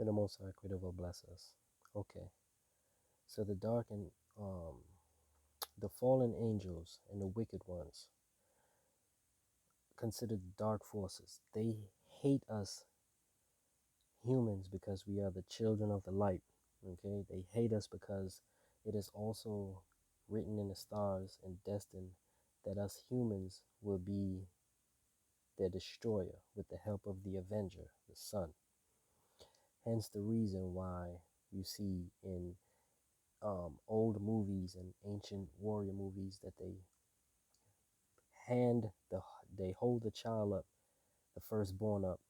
May the Most High Creator will bless us. Okay, so the dark and the fallen angels and the wicked ones, considered dark forces. They hate us humans because we are the children of the light. Okay, they hate us because it is also written in the stars and destined that us humans will be their destroyer with the help of the Avenger, the Sun. Hence the reason why you see in old movies and ancient warrior movies that hand the they hold the child up, the firstborn up.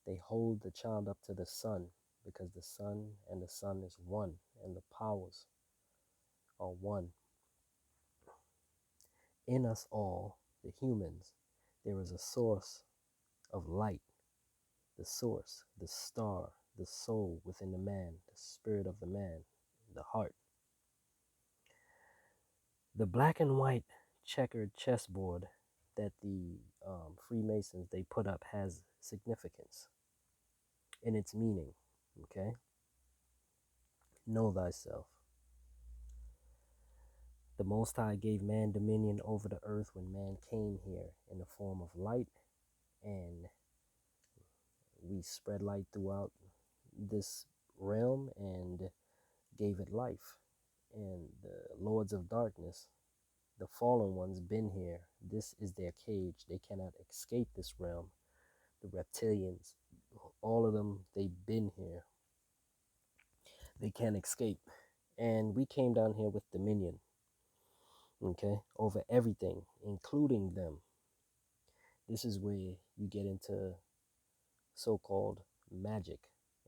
They hold the child up to the sun because the sun and the sun is one and the powers are one. In us all, the humans, there is a source of light, the source, the star, the soul within the man, the spirit of the man, the heart. The black and white checkered chessboard that the Freemasons they put up has significance in its meaning. Okay, know thyself. The Most High gave man dominion over the earth when man came here in the form of light, and we spread light throughout this realm and gave it life. And the lords of darkness, the fallen ones, been here. This is their cage. They cannot escape this realm. The reptilians, all of them, they've been here. They can't escape. And we came down here with dominion, okay, over everything, including them. This is where you get into so-called magic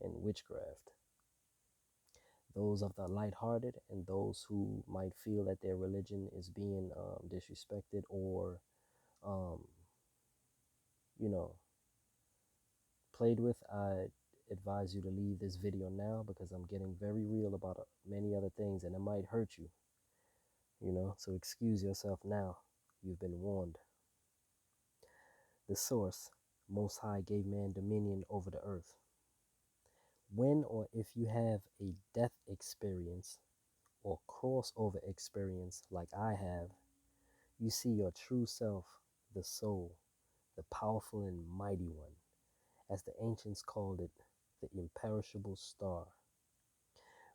and witchcraft. Those of the lighthearted and those who might feel that their religion is being disrespected or, um, you know, played with, I advise you to leave this video now because I'm getting very real about many other things and it might hurt you, so excuse yourself now. You've been warned. The source, Most High, gave man dominion over the earth. When or if you have a death experience or crossover experience like I have, you see your true self, the soul, the powerful and mighty one, as the ancients called it, the imperishable star.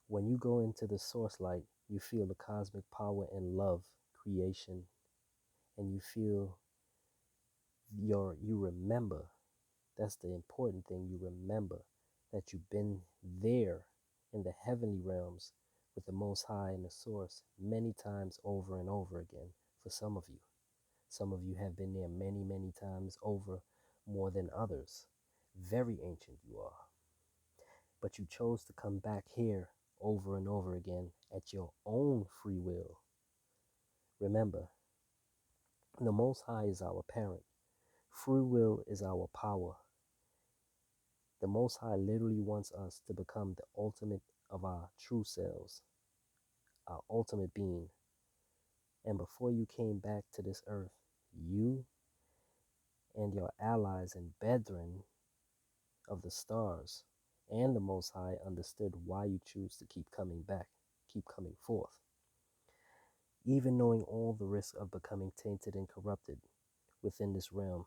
When you go into the source light, you feel the cosmic power and love, creation, and you feel you remember. That's the important thing. You remember that you've been there in the heavenly realms with the Most High and the Source many times over and over again for some of you. Some of you have been there many, many times over, more than others. Very ancient you are. But you chose to come back here over and over again at your own free will. Remember, the Most High is our parent. Free will is our power. The Most High literally wants us to become the ultimate of our true selves, our ultimate being. And before you came back to this earth, you and your allies and brethren of the stars and the Most High understood why you choose to keep coming back, keep coming forth. Even knowing all the risks of becoming tainted and corrupted within this realm,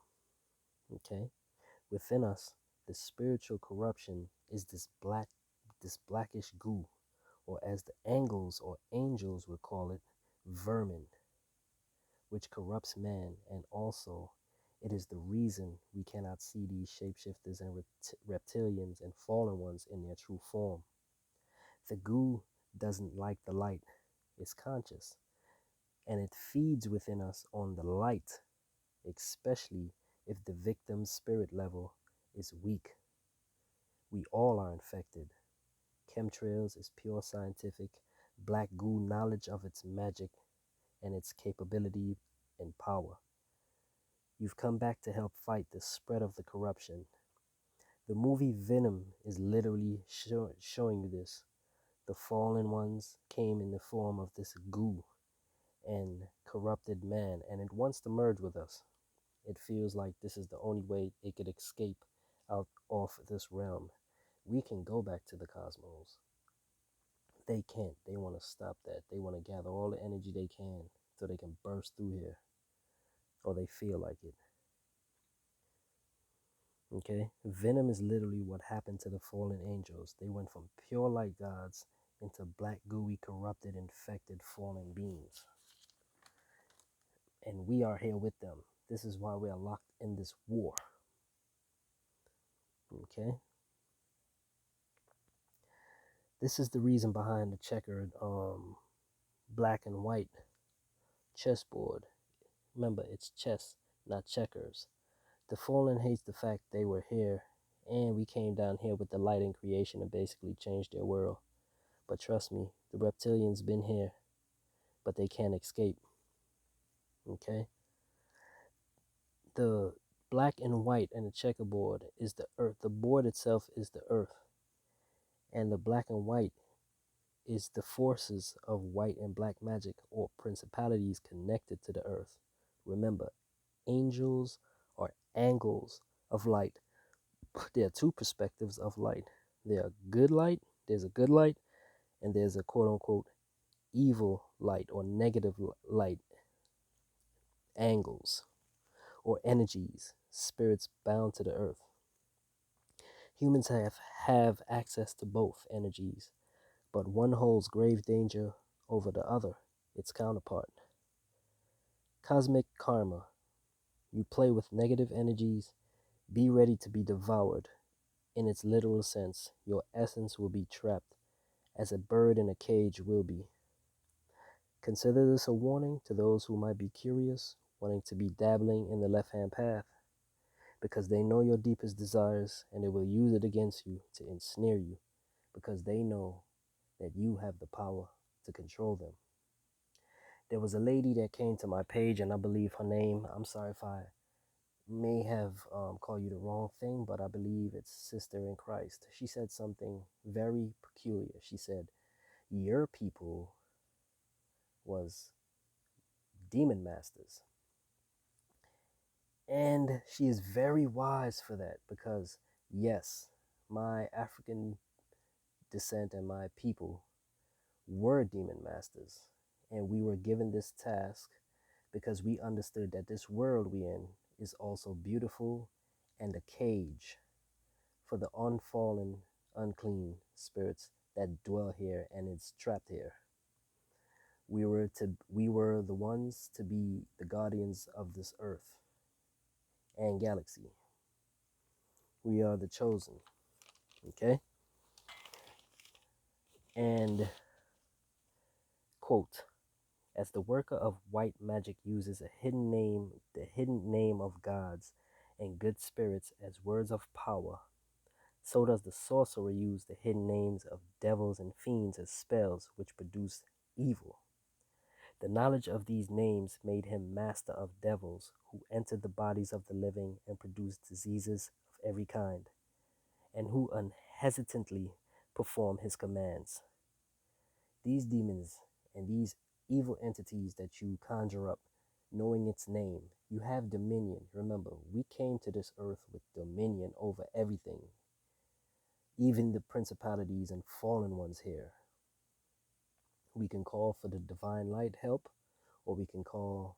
okay? Within us, the spiritual corruption is this blackish goo, or as the angles or angels would call it, vermin, which corrupts man, and also it is the reason we cannot see these shapeshifters and reptilians and fallen ones in their true form. The goo doesn't like the light. It's conscious, and it feeds within us on the light, especially if the victim's spirit level is weak. We all are infected. Chemtrails is pure scientific, black goo knowledge of its magic and its capability and power. You've come back to help fight the spread of the corruption. The movie Venom is literally showing you this. The fallen ones came in the form of this goo and corrupted man, and it wants to merge with us. It feels like this is the only way it could escape out off this realm. We can go back to the cosmos. They can't. They want to stop that. They want to gather all the energy they can so they can burst through here, or they feel like it. Okay? Venom is literally what happened to the fallen angels. They went from pure light gods into black, gooey, corrupted, infected, fallen beings. And we are here with them. This is why we are locked in this war. Okay? This is the reason behind the checkered black and white chessboard. Remember, it's chess, not checkers. The fallen hates the fact they were here, and we came down here with the light in creation and basically changed their world. But trust me, the reptilians been here, but they can't escape. Okay? The black and white and the checkerboard is the earth. The board itself is the earth. And the black and white is the forces of white and black magic or principalities connected to the earth. Remember, angels are angles of light. There are two perspectives of light. There are good light, there's a good light, and there's a quote unquote evil light or negative light angles or energies, spirits bound to the earth. Humans have access to both energies, but one holds grave danger over the other, its counterpart. Cosmic karma. You play with negative energies, be ready to be devoured. In its literal sense, your essence will be trapped, as a bird in a cage will be. Consider this a warning to those who might be curious, wanting to be dabbling in the left-hand path, because they know your deepest desires and they will use it against you to ensnare you, because they know that you have the power to control them. There was a lady that came to my page, and I believe her name, I'm sorry if I may have called you the wrong thing, but I believe it's Sister in Christ. She said something very peculiar. She said, your people was demon masters. And she is very wise for that because, yes, my African descent and my people were demon masters. And we were given this task because we understood that this world we in is also beautiful and a cage for the unfallen, unclean spirits that dwell here and is trapped here. We were the ones to be the guardians of this earth and galaxy. We are the chosen. Okay? And quote, as the worker of white magic uses the hidden name of gods and good spirits as words of power, so does the sorcerer use the hidden names of devils and fiends as spells which produce evil. The knowledge of these names made him master of devils who entered the bodies of the living and produced diseases of every kind, and who unhesitantly perform his commands. These demons and these evil entities that you conjure up, knowing its name, you have dominion. Remember, we came to this earth with dominion over everything, even the principalities and fallen ones here. We can call for the divine light help, or we can call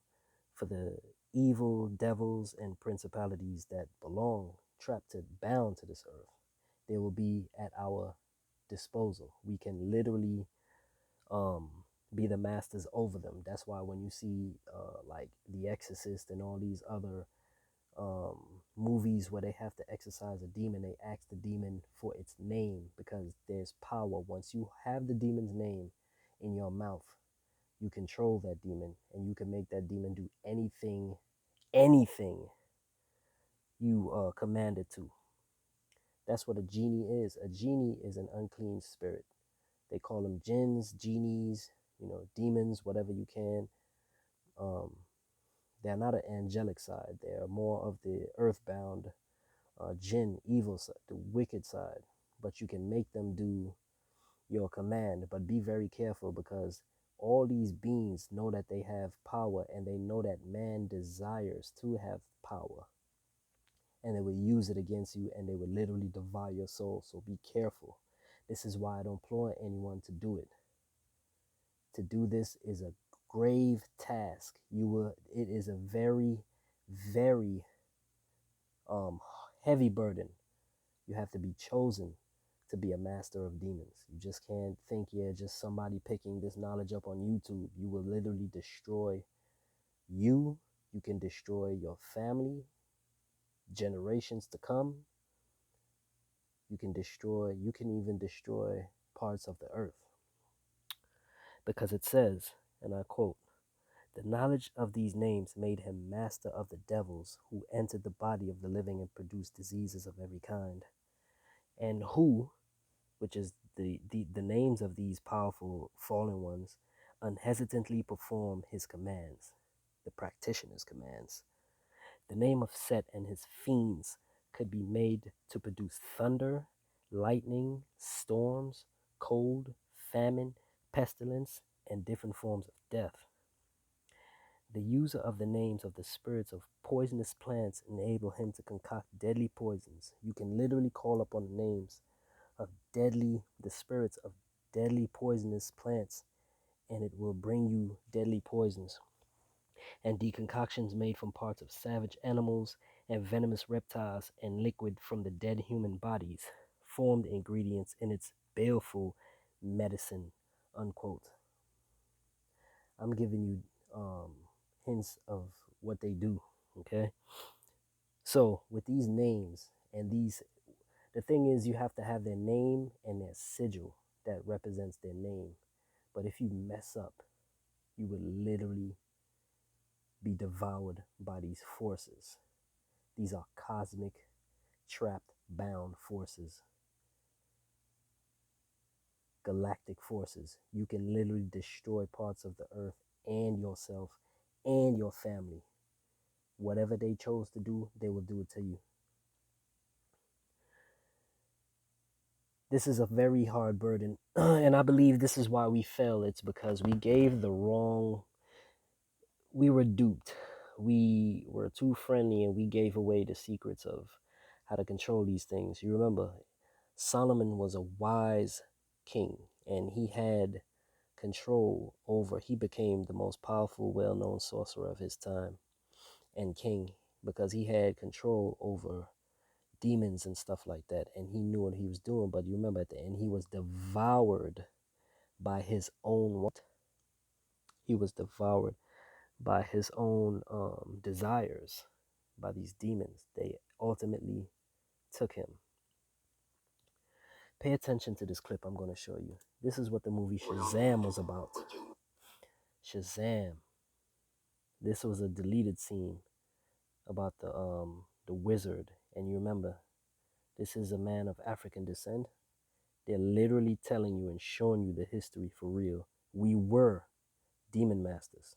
for the evil devils and principalities that belong, trapped, bound to this earth. They will be at our disposal. We can literally be the masters over them. That's why when you see like The Exorcist and all these other movies where they have to exorcise a demon, they ask the demon for its name because there's power. Once you have the demon's name in your mouth, you control that demon and you can make that demon do anything you command it to. That's what a genie is. A genie is an unclean spirit. They call them jinns, genies, demons, whatever you can. Um, they're not an angelic side. They're more of the earthbound jinn, evil side, the wicked side. But you can make them do your command. But be very careful because all these beings know that they have power and they know that man desires to have power. and they would use it against you, and they would literally devour your soul. So be careful. This is why I don't implore anyone to do it. To do this is a grave task. It is a very, very um heavy burden. You have to be chosen to be a master of demons. You just can't think, yeah, just somebody picking this knowledge up on YouTube. You will literally destroy you. You can destroy your family, generations to come. You can even destroy parts of the earth. Because it says, and I quote, "The knowledge of these names made him master of the devils who entered the body of the living and produced diseases of every kind." And who, which is the names of these powerful fallen ones, unhesitantly perform his commands, the practitioner's commands. The name of Set and his fiends could be made to produce thunder, lightning, storms, cold, famine, pestilence, and different forms of death. The user of the names of the spirits of poisonous plants enable him to concoct deadly poisons. You can literally call upon the names of the spirits of deadly poisonous plants, and it will bring you deadly poisons and decoctions made from parts of savage animals and venomous reptiles and liquid from the dead human bodies, formed ingredients in its baleful medicine, unquote. I'm giving you hints of what they do, okay? So with these names and the thing is you have to have their name and their sigil that represents their name. But if you mess up, you would literally be devoured by these forces. These are cosmic, trapped, bound forces, galactic forces. You can literally destroy parts of the earth and yourself and your family. Whatever they chose to do, they will do it to you. This is a very hard burden. And I believe this is why we fell. It's because we were duped. We were too friendly and we gave away the secrets of how to control these things. You remember, Solomon was a wise king and he had he became the most powerful, well known sorcerer of his time and king because he had control over demons and stuff like that. And he knew what he was doing. But you remember at the end, he was devoured by his own what? He was devoured by his own desires, by these demons. They ultimately took him. Pay attention to this clip I'm going to show you. This is what the movie Shazam was about. Shazam. This was a deleted scene about the wizard. And you remember, this is a man of African descent. They're literally telling you and showing you the history for real. We were demon masters.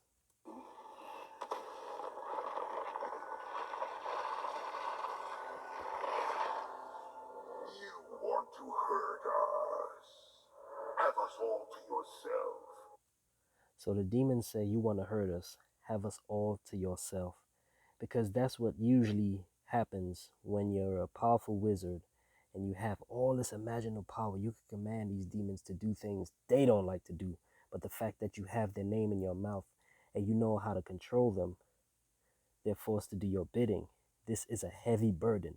You want to hurt us. Have us all to yourself. So the demons say, you want to hurt us. Have us all to yourself. Because that's what usually happens when you're a powerful wizard and you have all this imaginable power. You can command these demons to do things they don't like to do. But the fact that you have their name in your mouth and you know how to control them, they're forced to do your bidding. This is a heavy burden.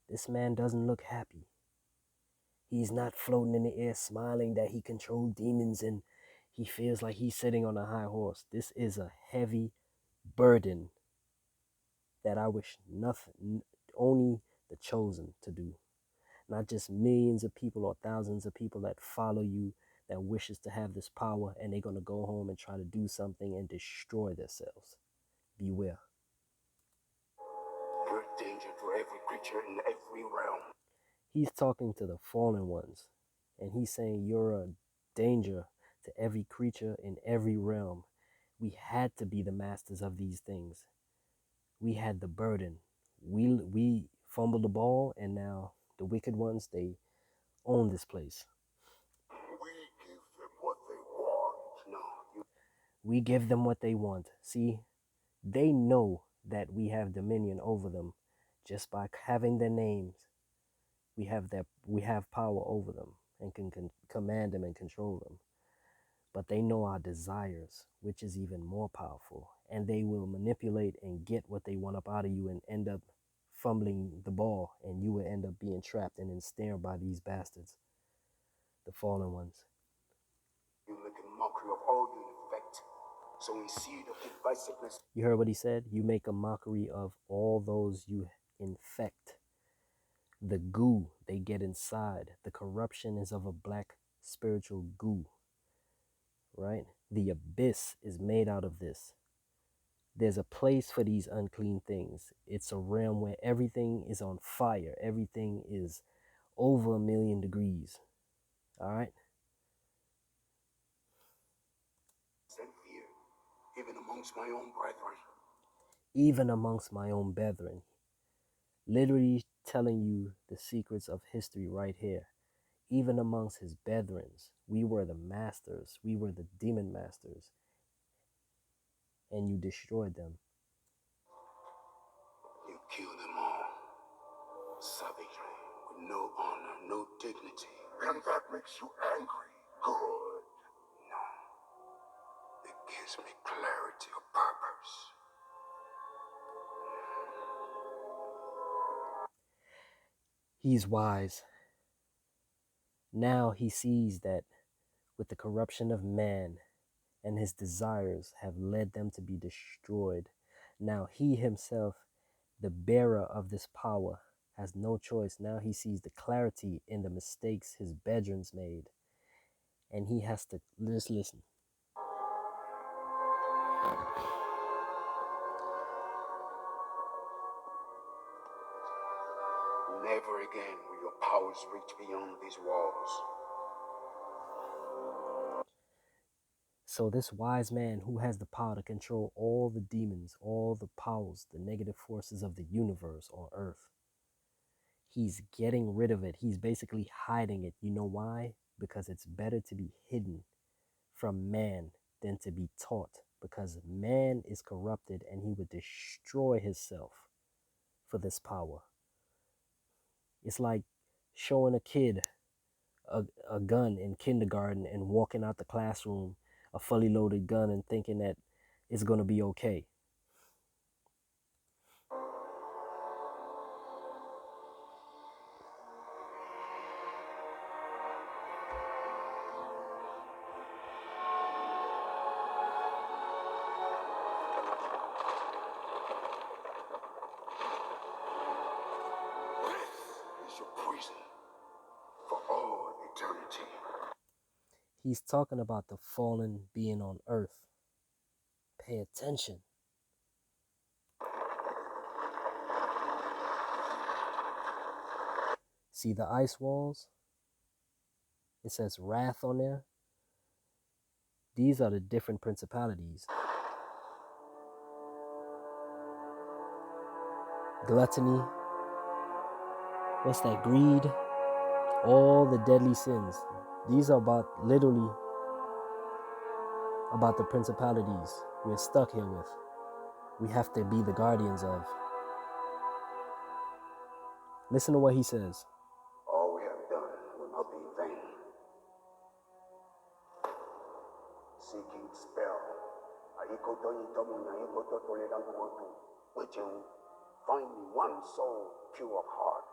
This man doesn't look happy. He's not floating in the air smiling that he controlled demons and he feels like he's sitting on a high horse. This is a heavy burden that I wish only the chosen to do. Not just millions of people or thousands of people that follow you that wishes to have this power and they're going to go home and try to do something and destroy themselves. Beware. You're a danger to every creature in every realm. He's talking to the fallen ones and he's saying you're a danger to every creature in every realm. We had to be the masters of these things. We had the burden. We fumbled the ball, and now the wicked ones, they own this place. We give them what they want. No. We give them what they want. See, they know that we have dominion over them, Just by having their names, we have power over them and can command them and control them. But they know our desires, which is even more powerful, and they will manipulate and get what they want up out of you and end up fumbling the ball, and you will end up being trapped and ensnared by these bastards, the fallen ones. You make a mockery of all you infect. So in seed of divisiveness. You heard what he said? You make a mockery of all those you infect. The goo they get inside, the corruption is of a black spiritual goo, right? The abyss is made out of this. There's a place for these unclean things. It's a realm where everything is on fire. Everything is over 1,000,000 degrees. All right? And fear, even amongst my own brethren. Even amongst my own brethren. Literally telling you the secrets of history right here. Even amongst his brethren, we were the masters. We were the demon masters. And you destroyed them. You killed them all. Savagely, with no honor, no dignity. And that makes you angry. Good. No. It gives me clarity of purpose. He's wise. Now he sees that with the corruption of man and his desires have led them to be destroyed. Now he himself, the bearer of this power, has no choice. Now he sees the clarity in the mistakes his bedrooms made. And he has to just listen. Never again will your powers reach beyond these walls. So this wise man who has the power to control all the demons, all the powers, the negative forces of the universe on earth, he's getting rid of it. He's basically hiding it. You know why? Because it's better to be hidden from man than to be taught, because man is corrupted and he would destroy himself for this power. It's like showing a kid a gun in kindergarten and walking out the classroom, a fully loaded gun, and thinking that it's going to be okay. This is your prison for all eternity. He's talking about the fallen being on earth. Pay attention. See the ice walls? It says wrath on there. These are the different principalities. Gluttony. What's that? Greed. All the deadly sins. These are about literally about the principalities we're stuck here with. We have to be the guardians of. Listen to what he says. All we have done will not be in vain. Seeking spell. Would you find me one soul pure of heart?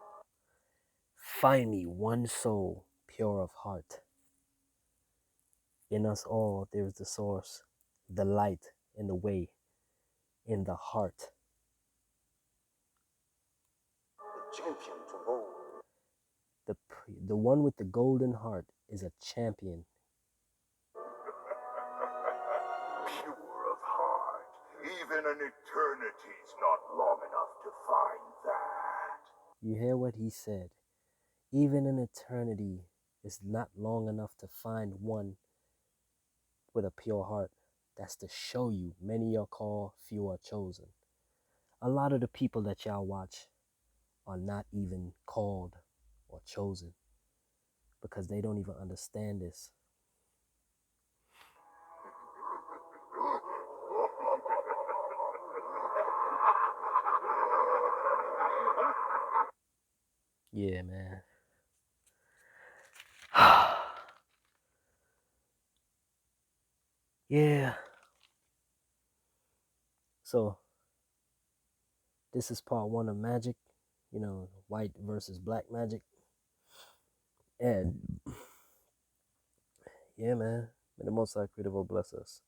Find me one soul pure of heart. In us all, there is the source, the light, and the way, in the heart. The champion to rule. The one with the golden heart is a champion. Pure of heart. Even an eternity's not long enough to find that. You hear what he said? Even an eternity is not long enough to find one with a pure heart. That's to show you many are called, few are chosen. A lot of the people that y'all watch are not even called or chosen because they don't even understand this. Yeah, man. Yeah. So this is part one of magic, white versus black magic. And yeah, man. May the Most High Creator will bless us.